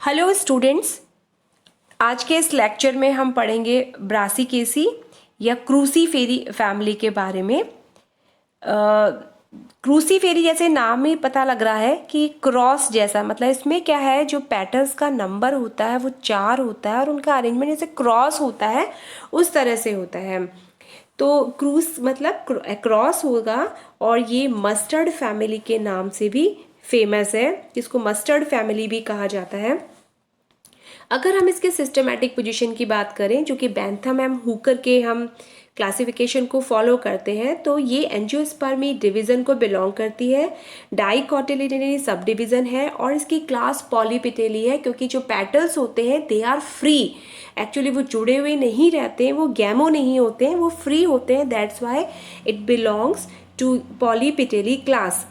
Hello students, आज के इस लेक्चर में हम पढ़ेंगे ब्रासिकेसी या क्रूसीफेरी फैमिली के बारे में। क्रूसीफेरी जैसे नाम ही पता लग रहा है कि क्रॉस जैसा, मतलब इसमें क्या है, जो पेटल्स का नंबर होता है वो 4 होता है और उनका अरेंजमेंट जैसे क्रॉस होता है उस तरह से होता है। तो क्रूस मतलब क्रॉस होगा और ये मस्टर्ड फैमिली के नाम से भी फेमस है, जिसको मस्टर्ड फैमिली भी कहा जाता है। अगर हम इसके सिस्टमैटिक पोजीशन की बात करें, जो कि बैंथम एंड हुकर के हम क्लासिफिकेशन को फॉलो करते हैं, तो ये एंजियोस्पर्मी डिवीजन को बिलोंग करती है। डाइकोटिलिडनरी सब डिवीजन है और इसकी क्लास पॉलीपिटेली है, क्योंकि जो पेटल्स होते हैं दे आर फ्री। एक्चुअली वो जुड़े हुए नहीं रहते हैं, वो गैमो नहीं होते हैं, वो फ्री होते हैं। That's why it belongs to polypetalae class.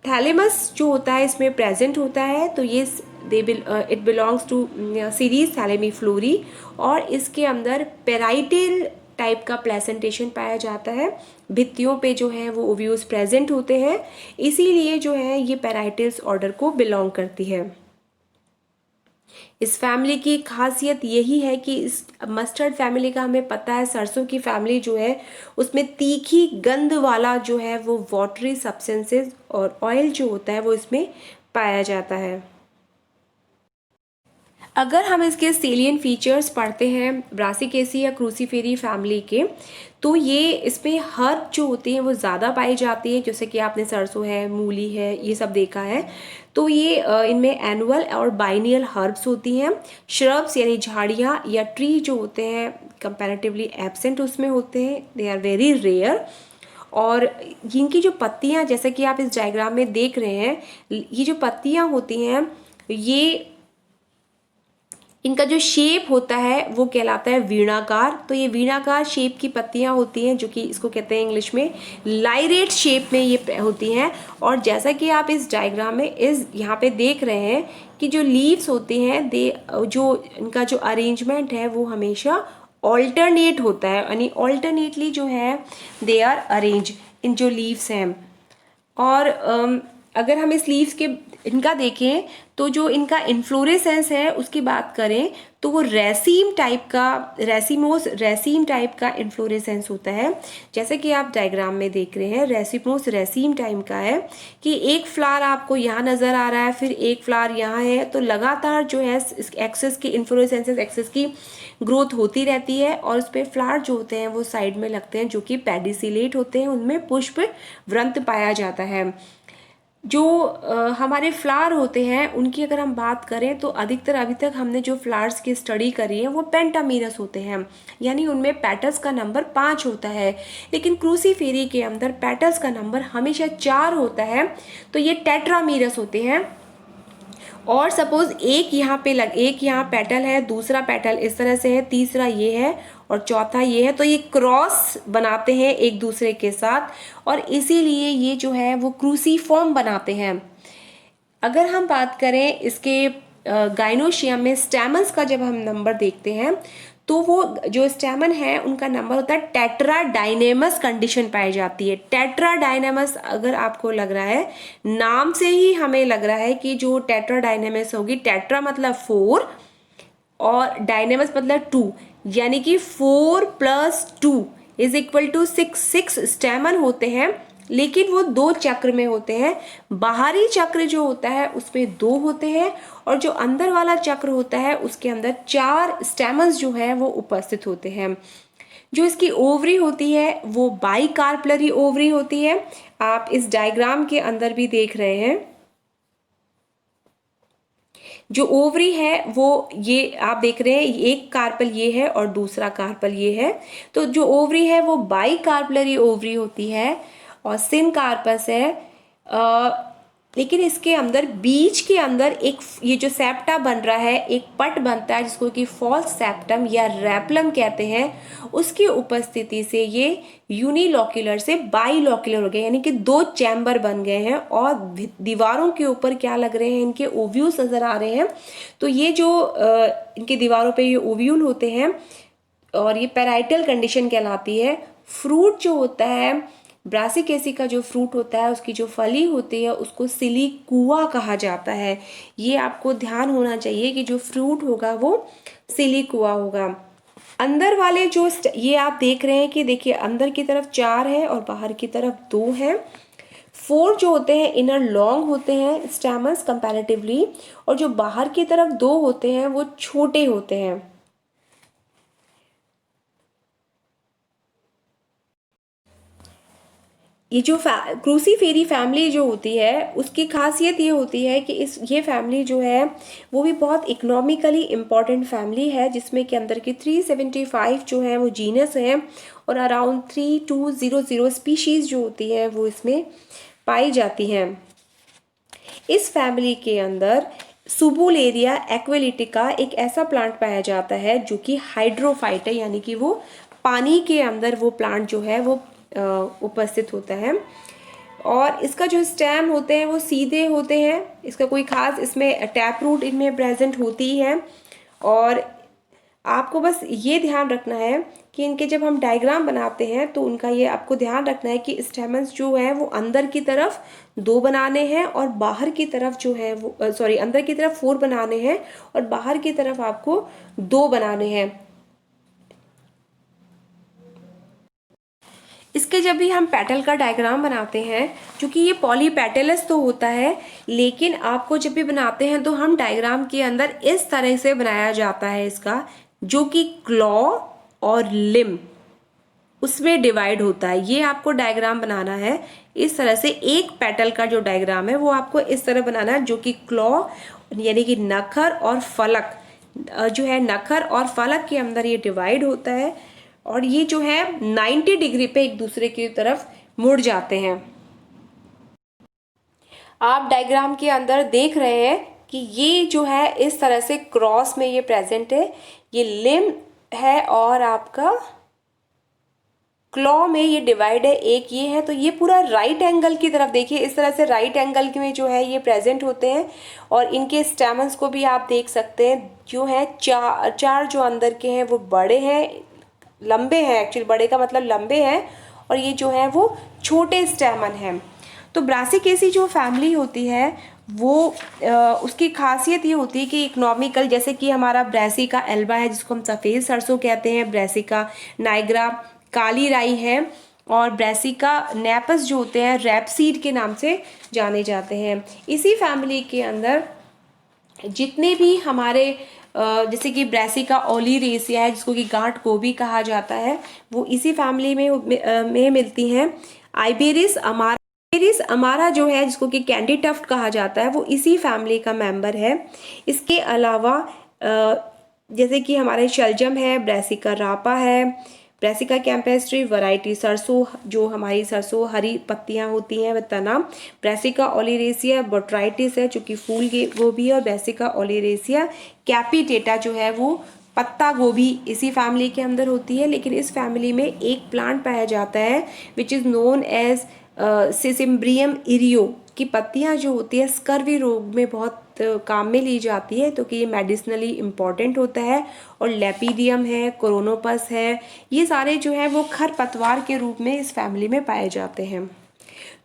Thalamus जो होता है इसमें प्रेजेंट होता है, तो ये it belongs to series thalamiflorae और इसके अंदर पेराइटल टाइप का प्लेसेंटेशन पाया जाता है। भित्तियों पे जो है वो ओव्यूल्स प्रेजेंट होते हैं, इसीलिए जो है ये पेराइटल्स ऑर्डर को बिलोंग करती है। इस फैमिली की खासियत यही है कि इस मस्टर्ड फैमिली का हमें पता है, सरसों की फैमिली जो है उसमें तीखी गंध वाला जो है वो वाटरी सब्सटेंसेस और ऑयल जो होता है वो इसमें पाया जाता है। अगर हम इसके सेलियन फीचर्स पढ़ते हैं ब्रासिकेसी या क्रूसीफेरी फैमिली के, तो ये इसमें हर्ब जो होती हैं वो ज़्यादा पाई जाती है, जैसे कि आपने सरसों है, मूली है, ये सब देखा है। तो ये इनमें एनुअल और बाइनियल हर्ब्स होती हैं। श्रब्स यानी झाड़ियाँ या ट्री जो होते हैं कंपैरेटिवली एब्सेंट उसमें होते हैं, दे आर वेरी रेयर। और इनकी जो पत्तियाँ, जैसे कि आप इस डायग्राम में देख रहे हैं, ये जो पत्तियाँ होती हैं, ये इनका जो शेप होता है वो कहलाता है वीणाकार। तो ये वीणाकार शेप की पत्तियां होती हैं, जो कि इसको कहते हैं इंग्लिश में लाइरेट शेप में ये होती हैं। और जैसा कि आप इस डायग्राम में इस यहाँ पे देख रहे हैं कि जो लीव्स होती हैं जो इनका जो अरेंजमेंट है वो हमेशा ऑल्टरनेट होता है, यानी ऑल्टरनेटली जो है दे आर अरेंज इन जो लीव्स हैं। और अगर हम इस लीव्स के इनका देखें, तो जो इनका इन्फ्लोरेसेंस है उसकी बात करें तो वो रेसीम टाइप का इन्फ्लोरेसेंस होता है। जैसे कि आप डायग्राम में देख रहे हैं, रेसीम टाइप का है कि एक फ्लावर आपको यहाँ नज़र आ रहा है, फिर एक फ्लावर यहाँ है, तो लगातार जो है इस एक्सेस की इन्फ्लोरेसेंसेस एक्सेस की ग्रोथ होती रहती है और उस पर फ्लावर जो होते हैं वो साइड में लगते हैं, जो कि पेडिसिलेट होते हैं, उनमें पुष्प वृंत पाया जाता है। जो हमारे फ्लावर होते हैं उनकी अगर हम बात करें, तो अधिकतर अभी तक हमने जो फ्लावर्स की स्टडी करी है वो पेंटामीरस होते हैं, यानी उनमें पेटल्स का नंबर 5 होता है। लेकिन क्रूसीफेरी के अंदर पेटल्स का नंबर हमेशा 4 होता है, तो ये टेट्रामीरस होते हैं। और सपोज एक यहाँ पेटल है, दूसरा पेटल इस तरह से है, तीसरा ये है और चौथा ये है, तो ये क्रॉस बनाते हैं एक दूसरे के साथ और इसीलिए ये जो है वो क्रूसीफॉर्म बनाते हैं। अगर हम बात करें इसके गाइनोशियम में स्टैमन्स का जब हम नंबर देखते हैं, तो वो जो स्टैमन है उनका नंबर होता है टेट्राडाइनेमस कंडीशन पाई जाती है। टेट्राडाइनेमस अगर आपको लग रहा है, नाम से ही हमें लग रहा है कि जो टेट्राडाइनेमस होगी, टेट्रा मतलब 4 और डायनेमस मतलब 2, यानी कि 4 + 2 = 6 स्टैमन होते हैं, लेकिन वो 2 चक्र में होते हैं। बाहरी चक्र जो होता है उसमें 2 होते हैं और जो अंदर वाला चक्र होता है उसके अंदर 4 स्टैमन्स जो है वो उपस्थित होते हैं। जो इसकी ओवरी होती है वो बाइकार्पलरी ओवरी होती है, आप इस डायग्राम के अंदर भी देख रहे हैं। जो ओवरी है वो ये आप देख रहे हैं, एक कार्पल ये है और दूसरा कार्पल ये है। तो जो ओवरी है वो बाइकार्पलरी ओवरी होती है और सिन कार्पस है। लेकिन इसके अंदर बीच के अंदर एक ये जो सेप्टा बन रहा है, एक पट बनता है जिसको कि फॉल्स सेप्टम या रैपलम कहते हैं, उसकी उपस्थिति से ये यूनिलॉक्यूलर से बाइलॉक्यूलर हो गया, यानी कि 2 चैम्बर बन गए हैं और दीवारों के ऊपर क्या लग रहे हैं, इनके ओव्यूल्स नजर आ रहे हैं। तो ये जो इनकी दीवारों पे ये ओव्यूल होते हैं और ये पेराइटल कंडीशन कहलाती है। फ्रूट जो होता है ब्रासिकेसी का जो फ्रूट होता है उसकी जो फली होती है उसको सिलिकुआ कहा जाता है। ये आपको ध्यान होना चाहिए कि जो फ्रूट होगा वो सिलिकुआ होगा। अंदर वाले जो ये आप देख रहे हैं कि देखिए अंदर की तरफ 4 है और बाहर की तरफ 2 है। 4 जो होते हैं इनर लॉन्ग होते हैं स्टेमन्स कंपैरेटिवली, और जो बाहर की तरफ 2 होते हैं वो छोटे होते हैं। ये जो क्रूसीफेरी फैमिली जो होती है उसकी खासियत ये होती है कि ये फैमिली जो है वो भी बहुत इकोनॉमिकली इम्पॉर्टेंट फैमिली है, जिसमें कि अंदर की 375 जो है वो जीनस हैं और अराउंड 3200 स्पीशीज़ जो होती है वो इसमें पाई जाती हैं। इस फैमिली के अंदर सुबुलेरिया एक्वेलिटिका एक ऐसा प्लांट पाया जाता है जो कि हाइड्रोफाइट है, यानी कि वो पानी के अंदर वो प्लांट जो है वो उपस्थित होता है। और इसका जो स्टेम होते हैं वो सीधे होते हैं, इसका कोई खास इसमें टैप रूट इनमें प्रेजेंट होती है। और आपको बस ये ध्यान रखना है कि इनके जब हम डायग्राम बनाते हैं तो उनका ये आपको ध्यान रखना है कि स्टेमन्स जो है वो अंदर की तरफ 2 बनाने हैं और बाहर की तरफ जो है वो अंदर की तरफ 4 बनाने हैं और बाहर की तरफ आपको 2 बनाने हैं। इसके जब भी हम पेटल का डायग्राम बनाते हैं, क्योंकि ये पॉलीपेटलस तो होता है, लेकिन आपको जब भी बनाते हैं तो हम डायग्राम के अंदर इस तरह से बनाया जाता है इसका, जो कि क्लॉ और लिम उसमें डिवाइड होता है। ये आपको डायग्राम बनाना है इस तरह से। एक पेटल का जो डायग्राम है वो आपको इस तरह बनाना है, जो कि क्लॉ यानी कि नखर और फलक जो है, नखर और फलक के अंदर ये डिवाइड होता है और ये जो है 90 डिग्री पे एक दूसरे की तरफ मुड़ जाते हैं। आप डायग्राम के अंदर देख रहे हैं कि ये जो है इस तरह से क्रॉस में ये प्रेजेंट है, ये लिम है और आपका क्लॉ में ये डिवाइड है, एक ये है। तो ये पूरा राइट एंगल की तरफ देखिए, इस तरह से राइट एंगल में जो है ये प्रेजेंट होते हैं। और इनके स्टेमन्स को भी आप देख सकते हैं, जो है चार जो अंदर के हैं वो बड़े हैं, लंबे हैं, एक्चुअली बड़े का मतलब लंबे हैं, और ये जो है वो छोटे स्टेमन हैं। तो ब्रासिकेसी जो फैमिली होती है वो उसकी खासियत ये होती है कि इकोनॉमिकल, जैसे कि हमारा ब्रासिका एल्बा है जिसको हम सफ़ेद सरसों कहते हैं, ब्रासिका नाइग्रा काली राई है, और ब्रासिका नेपस जो होते हैं रैपसीड के नाम से जाने जाते हैं। इसी फैमिली के अंदर जितने भी हमारे जैसे कि ब्रासिका ओलिरेसिया है जिसको कि गांठ गोभी कहा जाता है, वो इसी फैमिली में मिलती हैं। आइबेरिस अमारा जो है जिसको कि कैंडी टफ्ट कहा जाता है, वो इसी फैमिली का मेंबर है। इसके अलावा जैसे कि हमारे शलजम है, ब्रासिका रापा है, ब्रासिका कैम्पेस्ट्री वैरायटी सरसों, जो हमारी सरसों हरी पत्तियां होती हैं वह तना, ब्रासिका ओलिरेसिया बोट्राइटिस है जो कि फूल गोभी है, और ब्रासिका ओलिरेसिया कैपिटेटा जो है वो पत्ता गोभी इसी फैमिली के अंदर होती है। लेकिन इस फैमिली में एक प्लांट पाया जाता है विच इज़ नोन एज सिसिम्ब्रियम इरियो की पत्तियां जो होती है स्कर्वी रोग में बहुत काम में ली जाती है, तो कि ये मेडिसिनली इम्पॉर्टेंट होता है। और लेपिडियम है, कोरोनोपस है, ये सारे जो है वो खरपतवार के रूप में इस फैमिली में पाए जाते हैं।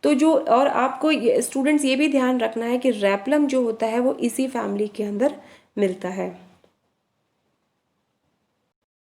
तो जो और आपको स्टूडेंट्स ये भी ध्यान रखना है कि रैपलम जो होता है वो इसी फैमिली के अंदर मिलता है।